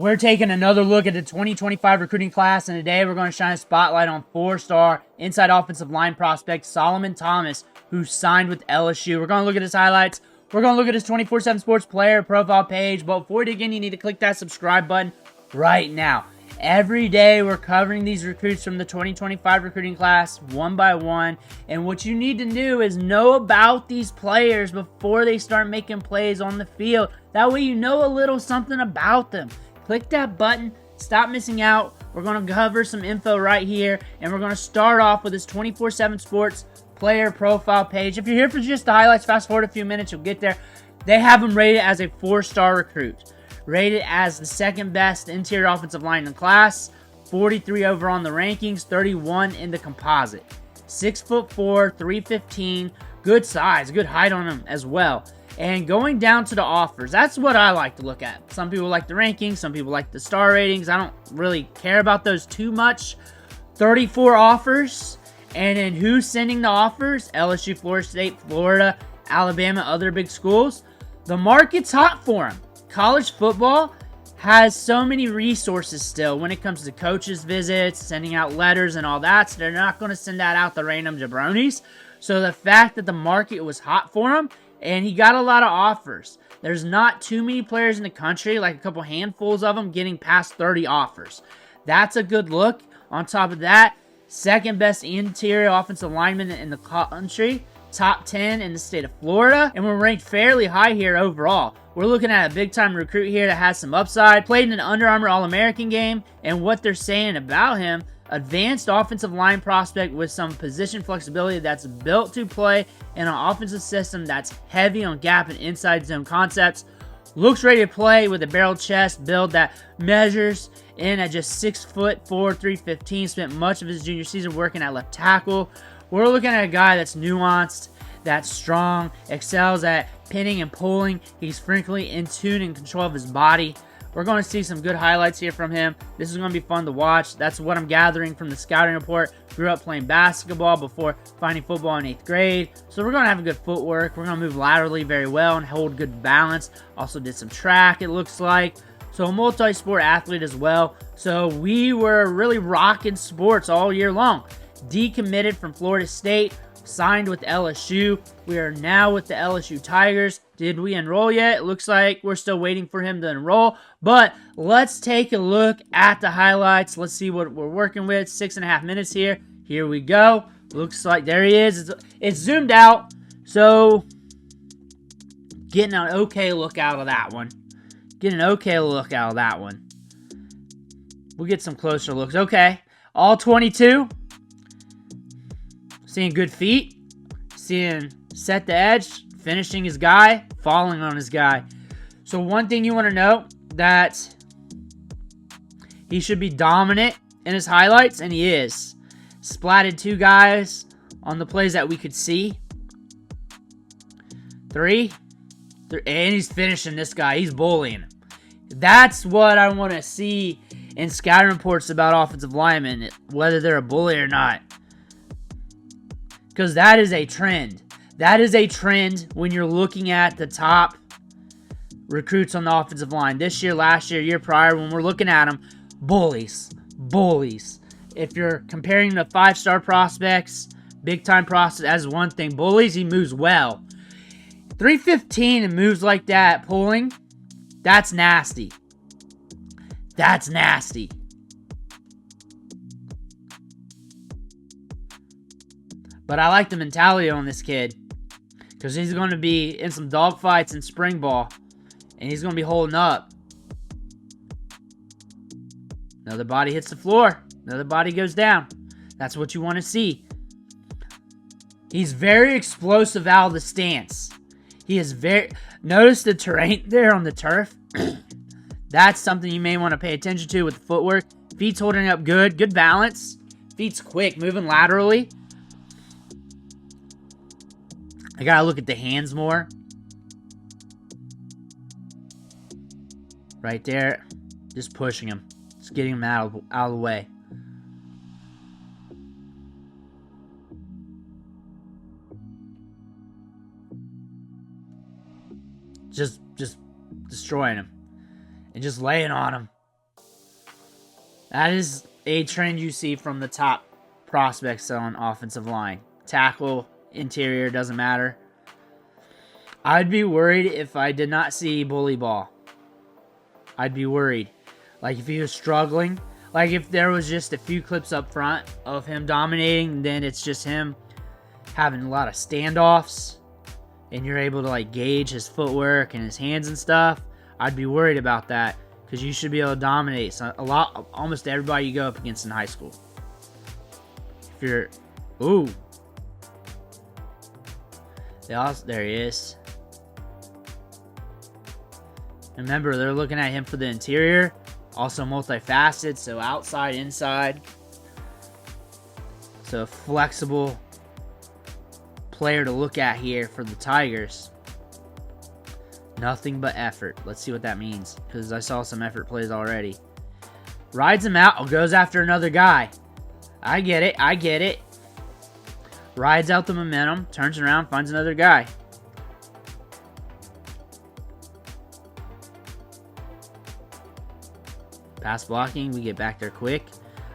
We're taking another look at the 2025 recruiting class, and today we're going to shine a spotlight on 4-star inside offensive line prospect Solomon Thomas, who signed with LSU. We're going to look at his highlights. We're going to look at his 24/7 Sports player profile page. But before we dig in, you need to click that subscribe button right now. Every day we're covering these recruits from the 2025 recruiting class one by one. And what you need to do is know about these players before they start making plays on the field. That way you know a little something about them. Click that button. Stop missing out. We're going to cover some info right here. And we're going to start off with this 24/7 Sports player profile page. If you're here for just the highlights, fast forward a few minutes, you'll get there. They have him rated as a 4-star recruit. Rated as the second best interior offensive line in the class. 43 over on the rankings. 31 in the composite. 6'4", 315. Good size. Good height on him as well. And going down to the offers, that's what I like to look at. Some people like the rankings, some people like the star ratings. I don't really care about those too much. 34 offers. And then who's sending the offers? LSU, Florida State, Florida, Alabama, other big schools. The market's hot for them. College football has so many resources still when it comes to coaches' visits, sending out letters and all that. So they're not going to send that out to random jabronis. So the fact that the market was hot for him, and he got a lot of offers. There's not too many players in the country, like a couple handfuls of them, getting past 30 offers. That's a good look. On top of that, second best interior offensive lineman in the country. Top 10 in the state of Florida. And we're ranked fairly high here overall. We're looking at a big-time recruit here that has some upside. Played in an Under Armour All-American game. And what they're saying about him, advanced offensive line prospect with some position flexibility that's built to play in an offensive system that's heavy on gap and inside zone concepts. Looks ready to play with a barrel chest build that measures in at just 6'4", 315. Spent much of his junior season working at left tackle. We're looking at a guy that's nuanced, that's strong, excels at pinning and pulling. He's frequently in tune and control of his body. We're going to see some good highlights here from him. This is going to be fun to watch. That's what I'm gathering from the scouting report. Grew up playing basketball before finding football in 8th grade. So we're going to have a good footwork. We're going to move laterally very well and hold good balance. Also did some track, it looks like. So a multi-sport athlete as well. So we were really rocking sports all year long. Decommitted from Florida State. Signed with LSU. We are now with the LSU Tigers. Did we enroll yet? It looks like we're still waiting for him to enroll. But let's take a look at the highlights. Let's see what we're working with. 6.5 minutes here. Here we go. Looks like there he is. It's zoomed out. So getting an okay look out of that one. Getting an okay look out of that one. We'll get some closer looks. Okay. All 22. Seeing good feet, seeing set the edge, finishing his guy, falling on his guy. So one thing you want to know, that he should be dominant in his highlights, and he is. Splatted 2 guys on the plays that we could see. 3, and he's finishing this guy. He's bullying him. That's what I want to see in scouting reports about offensive linemen, whether they're a bully or not. Because that is a trend. That is a trend when you're looking at the top recruits on the offensive line. This year, last year, year prior, when we're looking at them, bullies. Bullies. If you're comparing the 5-star prospects, big-time prospects, as one thing. Bullies, he moves well. 315 and moves like that, pulling, that's nasty. That's nasty. But I like the mentality on this kid, because he's going to be in some dogfights in spring ball, and he's going to be holding up. Another body hits the floor. Another body goes down. That's what you want to see. He's very explosive out of the stance. He is very... Notice the terrain there on the turf. That's something you may want to pay attention to with the footwork. Feet's holding up good. Good balance. Feet's quick, moving laterally. I gotta look at the hands more. Right there. Just pushing him. Just getting him out of the way. Just destroying him. And just laying on him. That is a trend you see from the top prospects on offensive line. Tackle, interior, doesn't matter. I'd be worried if I did not see bully ball. I'd be worried. Like if he was struggling. Like if there was just a few clips up front of him dominating, then it's just him having a lot of standoffs. And you're able to like gauge his footwork and his hands and stuff. I'd be worried about that. Because you should be able to dominate almost everybody you go up against in high school. If you're... Ooh. There he is. Remember, they're looking at him for the interior. Also multifaceted, so outside, inside. So a flexible player to look at here for the Tigers. Nothing but effort. Let's see what that means, because I saw some effort plays already. Rides him out. Goes after another guy. I get it. I get it. Rides out the momentum. Turns around. Finds another guy. Pass blocking. We get back there quick.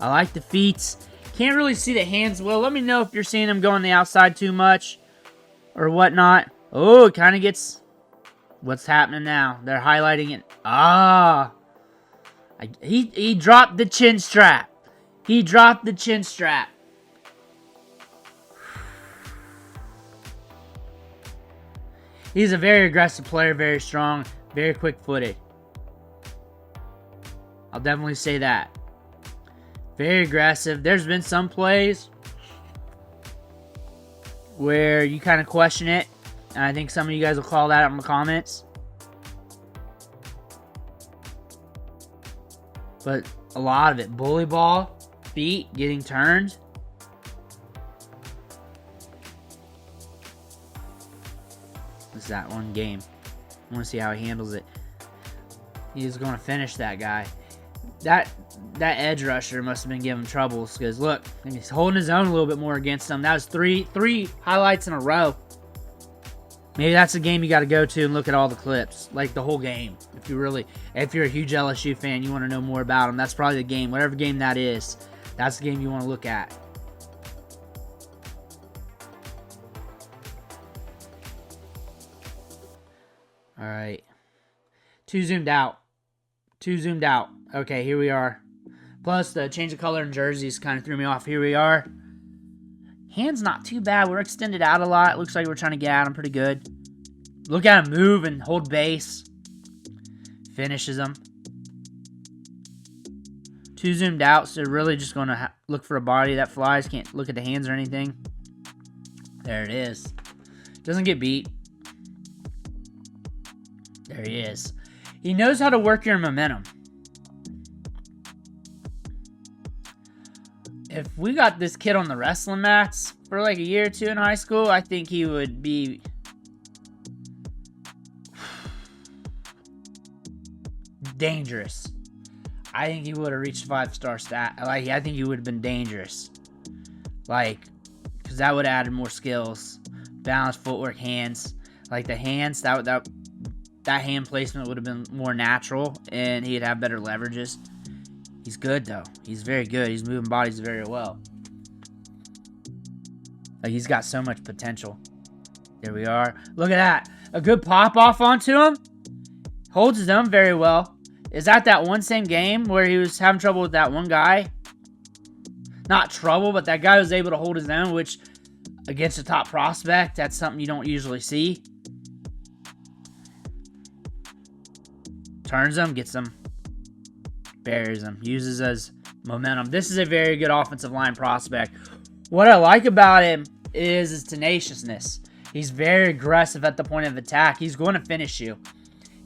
I like the feet. Can't really see the hands well. Let me know if you're seeing them go on the outside too much or whatnot. Oh, it kind of gets... What's happening now? They're highlighting it. Ah. He dropped the chin strap. He dropped the chin strap. He's a very aggressive player, very strong, very quick-footed. I'll definitely say that. Very aggressive. There's been some plays where you kind of question it. And I think some of you guys will call that out in the comments. But a lot of it. Bully ball. Feet getting turned. This is that one game. I want to see how he handles it. He's going to finish that guy. That edge rusher must have been giving him troubles. Because look, he's holding his own a little bit more against him. That was three highlights in a row. Maybe that's a game you got to go to and look at all the clips, like the whole game. If you're a huge LSU fan, you want to know more about them. That's probably the game, whatever game that is. That's the game you want to look at. All right, too zoomed out. Okay, here we are. Plus, the change of color in jerseys kind of threw me off. Here we are. Hands not too bad. We're extended out a lot. Looks like we're trying to get at him pretty good. Look at him move and hold base. Finishes him. Too zoomed out, so really just going to look for a body that flies. Can't look at the hands or anything. There it is. Doesn't get beat. There he is. He knows how to work your momentum. If we got this kid on the wrestling mats for like a year or two in high school, I think he would be dangerous. I think he would have reached 5-star stat. Like, I think he would have been dangerous. Like, because that would have added more skills. Balance, footwork, hands. Like the hands, that hand placement would have been more natural, and he'd have better leverages. He's good, though. He's very good. He's moving bodies very well. Like, he's got so much potential. There we are. Look at that. A good pop-off onto him. Holds his own very well. Is that one same game where he was having trouble with that one guy? Not trouble, but that guy was able to hold his own, which, against a top prospect, that's something you don't usually see. Turns him, gets him. Buries him. Uses as momentum. This is a very good offensive line prospect. What I like about him is his tenaciousness. He's very aggressive at the point of attack. He's going to finish you.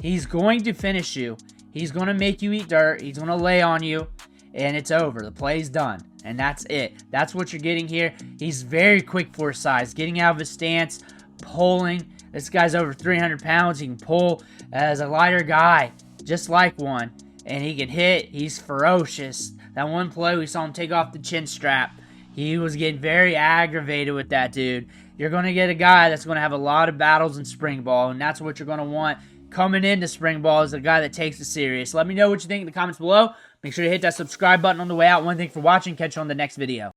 He's going to finish you. He's going to make you eat dirt. He's going to lay on you. And it's over. The play's done. And that's it. That's what you're getting here. He's very quick for his size. Getting out of his stance. Pulling. This guy's over 300 pounds. He can pull as a lighter guy. Just like one. And he can hit. He's ferocious. That one play we saw him take off the chin strap. He was getting very aggravated with that dude. You're going to get a guy that's going to have a lot of battles in spring ball. And that's what you're going to want coming into spring ball is a guy that takes it serious. Let me know what you think in the comments below. Make sure to hit that subscribe button on the way out. One thing for watching. Catch you on the next video.